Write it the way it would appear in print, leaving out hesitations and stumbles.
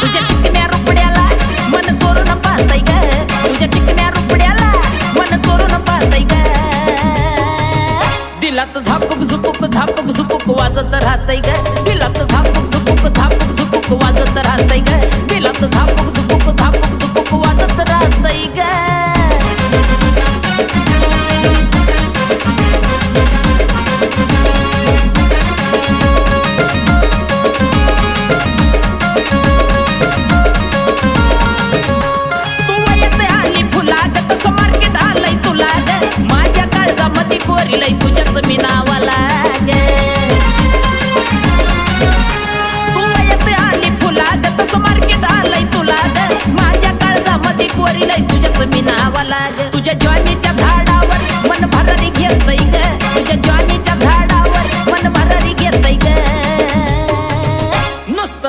तुझ्या चिकन्या रुपड्याला मन चोरून पाहतय ग, तुझ्या चिकन्या रुपड्याला मन चोरून पाहतय ग. दिलात झापूक झुपूक झापूक झुपूक वाजत राहतय ग, दिलात झापूक झुपूक झापूक झुपूक वाजत राहतय ग, दिलात झापूक झुपूक झापूक झुपूक वाजत राहतय ग. पोरीलाई तुझ्याच मी नावाला ग, तू येते आली फुलाग तसं मार्केट आलंय तुला ग. माझ्या काळजामध्ये पोरीलाई तुझ्याच मी नावाला ग. तुझ्या ज्वानीच्या झाडावर मन भरारी घेतय ग, तुझ्या ज्वानीच्या